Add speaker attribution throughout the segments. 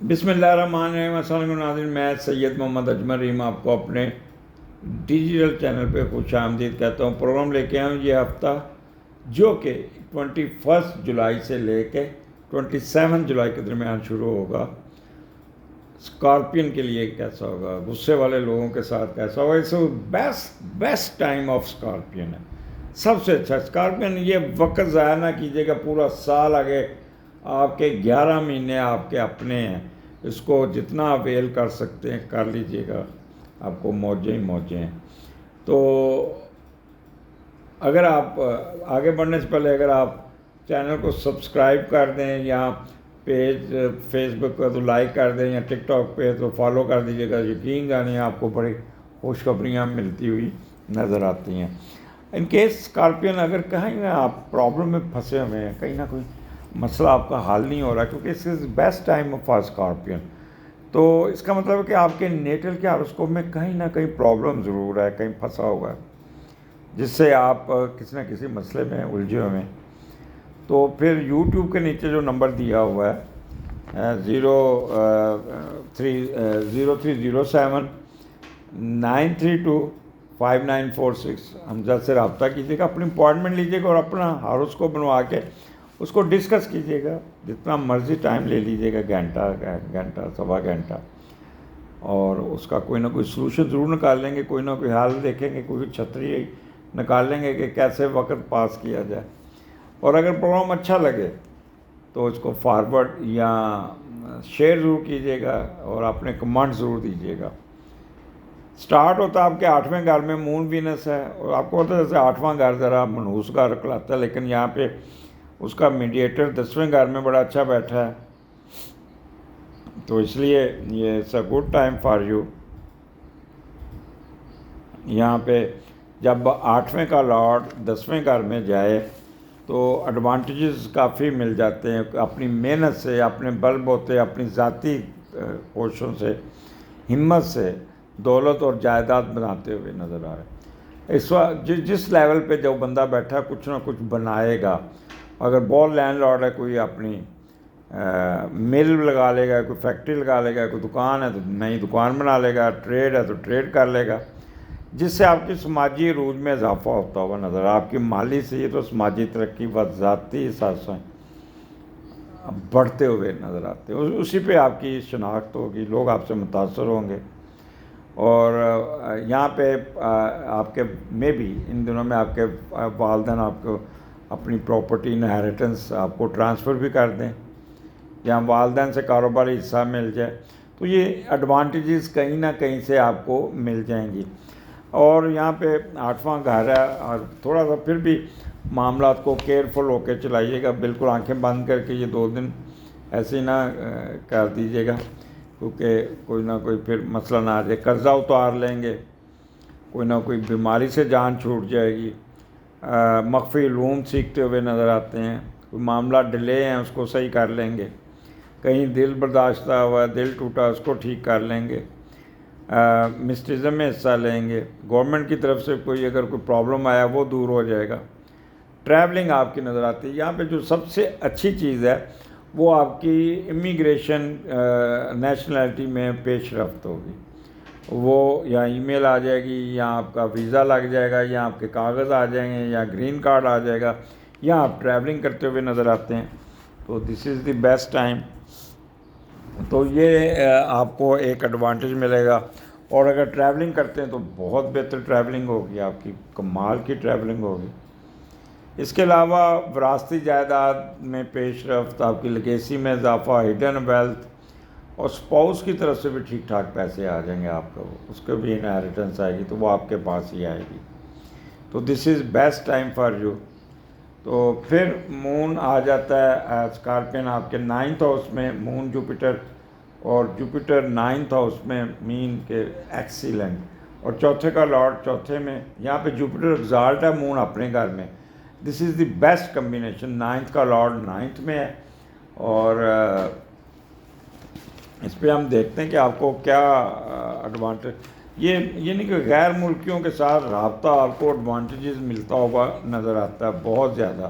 Speaker 1: بسم اللہ الرحمن الرحیم۔ السلام علیکم ناظرین، میں سید محمد اجمل رحیم آپ کو اپنے ڈیجیٹل چینل پہ خوش آمدید کہتا ہوں۔ پروگرام لے کے آؤں یہ ہفتہ جو کہ 21 جولائی سے لے کے 27 جولائی کے درمیان شروع ہوگا۔ اسکارپین کے لیے کیسا ہوگا، غصے والے لوگوں کے ساتھ کیسا ہوگا۔ اس بیسٹ ٹائم آف اسکارپین ہے، سب سے اچھا اسکارپین۔ یہ وقت ضائع نہ کیجیے گا، پورا سال آگے آپ کے 11 مہینے آپ کے اپنے ہیں، اس کو جتنا اویل کر سکتے ہیں کر لیجئے گا، آپ کو موجیں ہی موجیں ہیں۔ تو اگر آپ آگے بڑھنے سے پہلے اگر آپ چینل کو سبسکرائب کر دیں یا پیج فیس بک پہ تو لائک کر دیں یا ٹک ٹاک پہ تو فالو کر دیجیے گا، یقین جانیں آپ کو بڑی خوشخبریاں ملتی ہوئی نظر آتی ہیں۔ ان کیس اسکارپین اگر کہیں نہ آپ پرابلم میں پھنسے ہوئے ہیں، کہیں نہ کوئی مسئلہ آپ کا حل نہیں ہو رہا، کیونکہ اس is best time for Scorpio N, تو اس کا مطلب ہے کہ آپ کے نیٹل کے ہاروسکوپ میں کہیں نہ کہیں پرابلم ضرور ہے، کہیں پھنسا ہوا ہے جس سے آپ کسی نہ کسی مسئلے میں الجھے ہوئے ہیں۔ تو پھر یوٹیوب کے نیچے جو نمبر دیا ہوا ہے 030793259946 حمزہ سے رابطہ کیجیے گا، اپنی اپائنٹمنٹ لیجیے گا اور اپنا ہاروسکوپ بنوا کے اس کو ڈسکس کیجیے گا، جتنا مرضی ٹائم لے لیجیے گا، گھنٹہ سوا گھنٹہ، اور اس کا کوئی نہ کوئی سلوشن ضرور نکال لیں گے، کوئی نہ کوئی حل دیکھیں گے، کوئی چھتری نکال لیں گے کہ کیسے وقت پاس کیا جائے۔ اور اگر پروگرام اچھا لگے تو اس کو فارورڈ یا شیئر ضرور کیجیے گا اور اپنے کمنٹ ضرور دیجیے گا۔ سٹارٹ ہوتا ہے آپ کے 8ویں گھر میں، مون وینس ہے، اور آپ کو پتہ ہے جیسے 8واں گھر ذرا منحوس گھر کہلاتا ہے، لیکن یہاں پہ اس کا میڈیٹر 10ویں گھر میں بڑا اچھا بیٹھا ہے، تو اس لیے یہ it's a good time for you. یہاں پہ جب 8ویں کا لارڈ 10ویں گھر میں جائے تو ایڈوانٹیجز کافی مل جاتے ہیں، اپنی محنت سے، اپنے بل بوتے، اپنی ذاتی کوششوں سے، ہمت سے دولت اور جائیداد بناتے ہوئے نظر آ رہے ہیں۔ اس وقت جس لیول پہ جو بندہ بیٹھا کچھ نہ کچھ بنائے گا۔ اگر بال لینڈ لارڈ ہے، کوئی اپنی مل لگا لے گا، کوئی فیکٹری لگا لے گا، کوئی دکان ہے تو نئی دکان بنا لے گا، ٹریڈ ہے تو ٹریڈ کر لے گا، جس سے آپ کی سماجی عروج میں اضافہ ہوتا ہوا نظر، آپ کی مالی سے تو سماجی ترقی و ذاتی احساسیں بڑھتے ہوئے نظر آتے ہیں، اسی پہ آپ کی شناخت ہوگی، لوگ آپ سے متاثر ہوں گے۔ اور یہاں پہ آپ کے میں بھی ان دنوں میں آپ کے والدین آپ کو اپنی پراپرٹی انہیریٹنس آپ کو ٹرانسفر بھی کر دیں، یا والدین سے کاروباری حصہ مل جائے، تو یہ ایڈوانٹیجز کہیں نہ کہیں سے آپ کو مل جائیں گی۔ اور یہاں پہ 8واں گھر ہے، اور تھوڑا سا پھر بھی معاملات کو کیئرفل ہو کے چلائیے گا، بالکل آنکھیں بند کر کے یہ 2 دن ایسے ہی نہ کر دیجیے گا، کیونکہ کوئی نہ کوئی پھر مسئلہ نہ آ جائے، قرضہ اتار لیں گے، کوئی نہ کوئی بیماری سے جان چھوٹ جائے گی، مخفی علوم سیکھتے ہوئے نظر آتے ہیں، کوئی معاملہ ڈیلے ہیں اس کو صحیح کر لیں گے، کہیں دل برداشتہ ہوا ہے، دل ٹوٹا اس کو ٹھیک کر لیں گے، مسٹرزم میں حصہ لیں گے، گورنمنٹ کی طرف سے کوئی اگر کوئی پرابلم آیا وہ دور ہو جائے گا، ٹریولنگ آپ کی نظر آتی ہے۔ یہاں پہ جو سب سے اچھی چیز ہے وہ آپ کی امیگریشن نیشنلٹی میں پیش رفت ہوگی، وہ یا ای میل آ جائے گی، یا آپ کا ویزا لگ جائے گا، یا آپ کے کاغذ آ جائیں گے، یا گرین کارڈ آ جائے گا، یا آپ ٹریولنگ کرتے ہوئے نظر آتے ہیں، تو this is the best time. تو یہ آپ کو ایک ایڈوانٹیج ملے گا، اور اگر ٹریولنگ کرتے ہیں تو بہت بہتر ٹریولنگ ہوگی، آپ کی کمال کی ٹریولنگ ہوگی۔ اس کے علاوہ وراثتی جائیداد میں پیش رفت، آپ کی لیگیسی میں اضافہ، ہڈن ویلتھ، اور اسپاؤس کی طرف سے بھی ٹھیک ٹھاک پیسے آ جائیں گے آپ کو، اس کو بھی انہیریٹنس آئے گی تو وہ آپ کے پاس ہی آئے گی، تو this is best time for you. تو پھر مون آ جاتا ہے اسکارپین آپ کے 9th ہاؤس میں، مون جوپیٹر، اور جوپیٹر 9th ہاؤس میں مین کے ایکسیلنٹ، اور چوتھے کا لارڈ چوتھے میں، یہاں پہ جوپیٹر ایگزالٹ ہے، مون اپنے گھر میں، دس از دی بیسٹ کمبینیشن۔ 9th کا لارڈ 9th میں ہے، اور اس پہ ہم دیکھتے ہیں کہ آپ کو کیا ایڈوانٹیج، یہ نہیں کہ غیر ملکیوں کے ساتھ رابطہ آپ کو ایڈوانٹیجز ملتا ہوگا نظر آتا ہے بہت زیادہ،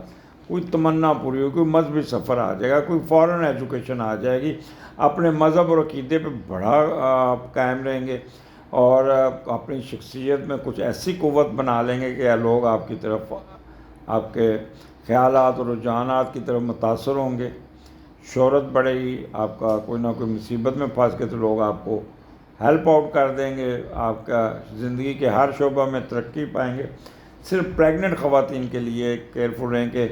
Speaker 1: کوئی تمنا پوری ہوگی، کوئی مذہبی سفر آ جائے گا، کوئی فورن ایجوکیشن آ جائے گی، اپنے مذہب اور عقیدے پہ بڑا آپ قائم رہیں گے، اور اپنی شخصیت میں کچھ ایسی قوت بنا لیں گے کہ لوگ آپ کی طرف، آپ کے خیالات اور رجحانات کی طرف متاثر ہوں گے، شہرت بڑھے گی، آپ کا کوئی نہ کوئی مصیبت میں پھنس کے تو لوگ آپ کو ہیلپ آؤٹ کر دیں گے، آپ کا زندگی کے ہر شعبہ میں ترقی پائیں گے۔ صرف پریگننٹ خواتین کے لیے کیئرفل رہیں کہ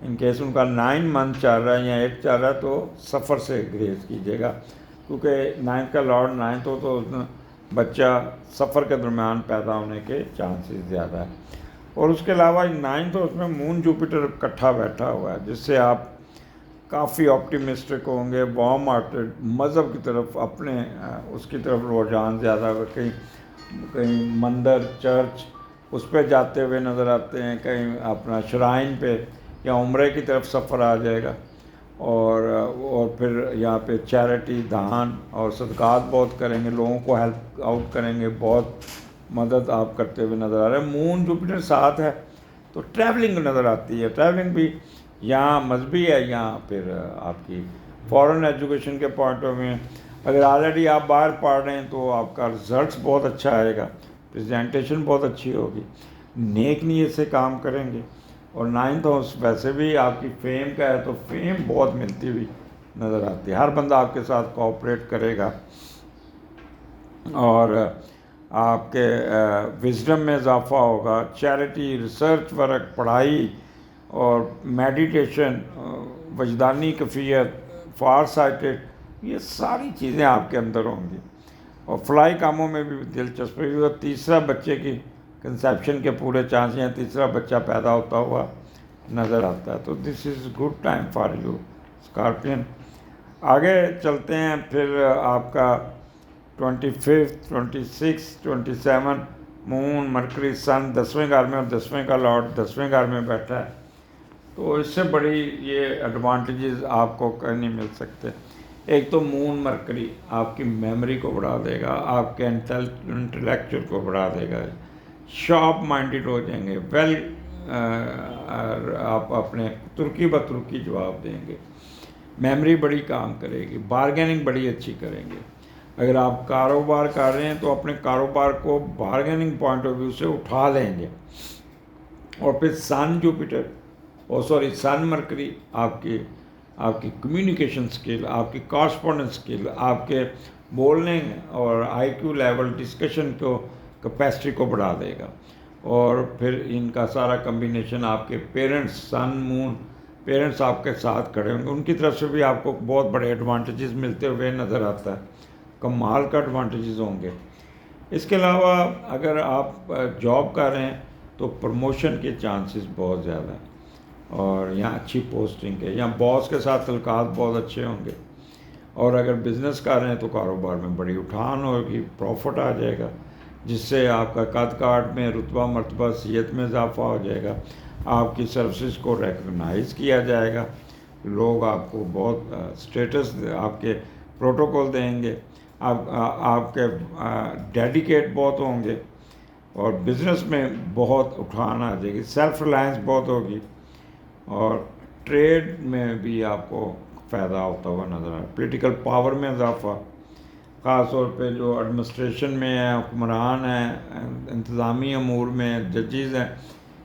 Speaker 1: ان کیس ان کا 9 منتھ چل رہا ہے یا 8 چل رہا ہے تو سفر سے گریز کیجیے گا، کیونکہ 9 کا لارڈ 9 تو بچہ سفر کے درمیان پیدا ہونے کے چانسز زیادہ ہے۔ اور اس کے علاوہ 9 تو اس میں مون جوپیٹر اکٹھا بیٹھا ہوا ہے، جس سے آپ کافی آپٹیمسٹک ہوں گے، وارم ہارٹڈ، مذہب کی طرف اپنے اس کی طرف رجحان زیادہ ہوگا، کہیں مندر چرچ اس پہ جاتے ہوئے نظر آتے ہیں، کہیں اپنا شرائن پہ یا عمرے کی طرف سفر آ جائے گا، اور پھر یہاں پہ چیریٹی، دان اور صدقات بہت کریں گے، لوگوں کو ہیلپ آؤٹ کریں گے، بہت مدد آپ کرتے ہوئے نظر آ رہے ہیں۔ مون جوپیٹر ساتھ ہے تو ٹریولنگ نظر آتی ہے، ٹریولنگ بھی یہاں مذہبی ہے، یہاں پھر آپ کی فورن ایجوکیشن کے پوائنٹ آف ویو۔ اگر آلریڈی آپ باہر پڑھ رہے ہیں تو آپ کا رزلٹس بہت اچھا آئے گا، پریزنٹیشن بہت اچھی ہوگی، نیک نیت سے کام کریں گے، اور 9th ہاؤس ویسے بھی آپ کی فیم کا ہے تو فیم بہت ملتی ہوئی نظر آتی ہے، ہر بندہ آپ کے ساتھ کوآپریٹ کرے گا، اور آپ کے وزڈم میں اضافہ ہوگا، چیریٹی، ریسرچ ورک، پڑھائی اور میڈیٹیشن، وجدانی کیفیت، فار سائٹڈ، یہ ساری چیزیں آپ کے اندر ہوں گی، اور فلائی کاموں میں بھی دلچسپی ہوگی، اور تیسرا بچے کی کنسیپشن کے پورے چانس ہیں، تیسرا بچہ پیدا ہوتا ہوا نظر آتا ہے، تو this is good time for you Scorpio N. آگے چلتے ہیں، پھر آپ کا 25، 26، 27 مون، مرکری، سن 10ویں گھر میں، اور 10ویں کا لارڈ 10ویں گھر میں بیٹھا ہے، تو اس سے بڑی یہ ایڈوانٹیجز آپ کو کہیں نہیں مل سکتے۔ ایک تو مون مرکری آپ کی میموری کو بڑھا دے گا، آپ کے انٹلیکچر کو بڑھا دے گا، شارپ مائنڈڈ ہو جائیں گے، آپ اپنے ترکی بترکی جواب دیں گے، میموری بڑی کام کرے گی، بارگیننگ بڑی اچھی کریں گے۔ اگر آپ کاروبار کر رہے ہیں تو اپنے کاروبار کو بارگیننگ پوائنٹ آف ویو سے اٹھا لیں گے، اور پھر سن جوپیٹر، سن مرکری آپ کی کمیونیکیشن سکل، آپ کی کارسپونڈنس سکل، آپ کے بولنے اور آئی کیو لیول، ڈسکشن کو کیپیسٹی کو بڑھا دے گا، اور پھر ان کا سارا کمبینیشن آپ کے پیرنٹس، سن مون پیرنٹس آپ کے ساتھ کھڑے ہوں گے، ان کی طرف سے بھی آپ کو بہت بڑے ایڈوانٹیجز ملتے ہوئے نظر آتا ہے، کمال کا ایڈوانٹیجز ہوں گے۔ اس کے علاوہ اگر آپ جاب کر رہے ہیں تو پروموشن کے چانسز بہت زیادہ ہیں، اور یہاں اچھی پوسٹنگ ہے، یہاں باس کے ساتھ تعلقات بہت اچھے ہوں گے، اور اگر بزنس کر رہے ہیں تو کاروبار میں بڑی اٹھان ہوگی، پروفٹ آ جائے گا، جس سے آپ کا قد کاٹ میں، رتبہ مرتبہ، صحت میں اضافہ ہو جائے گا، آپ کی سروسز کو ریکگنائز کیا جائے گا، لوگ آپ کو بہت اسٹیٹس آپ کے پروٹوکول دیں گے، آپ کے ڈیڈیکیٹ بہت ہوں گے، اور بزنس میں بہت اٹھان آ جائے گی، سیلف ریلائنس بہت ہوگی، اور ٹریڈ میں بھی آپ کو فائدہ ہوتا ہوا نظر آ رہا ہے، پولیٹیکل پاور میں اضافہ، خاص طور پہ جو ایڈمنسٹریشن میں ہیں، حکمران ہیں، انتظامی امور میں ججز ہیں،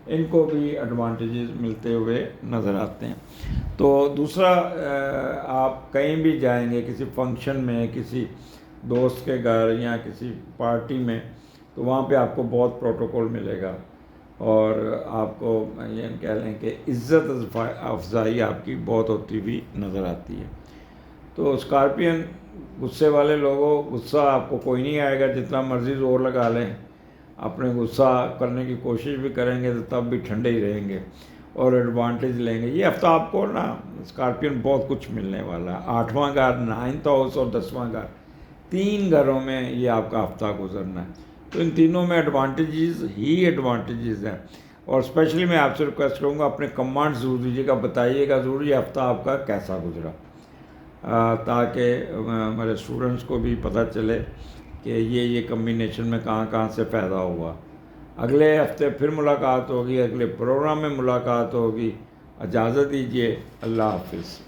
Speaker 1: ان کو بھی ایڈوانٹیجز ملتے ہوئے نظر آتے ہیں۔ تو دوسرا، آپ کہیں بھی جائیں گے، کسی فنکشن میں، کسی دوست کے گھر یا کسی پارٹی میں، تو وہاں پہ آپ کو بہت پروٹوکول ملے گا، اور آپ کو یہ کہہ لیں کہ عزت افزائی آپ کی بہت ہوتی ہوئی نظر آتی ہے۔ تو اسکارپین، غصے والے لوگوں، غصہ آپ کو کوئی نہیں آئے گا، جتنا مرضی زور لگا لیں، اپنے غصہ کرنے کی کوشش بھی کریں گے تو تب بھی ٹھنڈے ہی رہیں گے، اور ایڈوانٹیج لیں گے۔ یہ ہفتہ آپ کو نا اسکارپین بہت کچھ ملنے والا ہے، 8واں گھر، 9th ہاؤس اور 10واں گھر، 3 گھروں میں یہ آپ کا ہفتہ گزرنا ہے، تو ان تینوں میں ایڈوانٹیجز ہی ایڈوانٹیجز ہیں، اور اسپیشلی میں آپ سے ریکویسٹ کروں گا اپنے کمنٹ ضرور دیجیے گا، بتائیے گا ضرور یہ ہفتہ آپ کا کیسا گزرا، تاکہ ہمارے اسٹوڈنٹس کو بھی پتہ چلے کہ یہ کمبینیشن میں کہاں کہاں سے فائدہ ہوا۔ اگلے ہفتے پھر ملاقات ہوگی، اگلے پروگرام میں ملاقات ہوگی۔ اجازت دیجیے، اللہ حافظ۔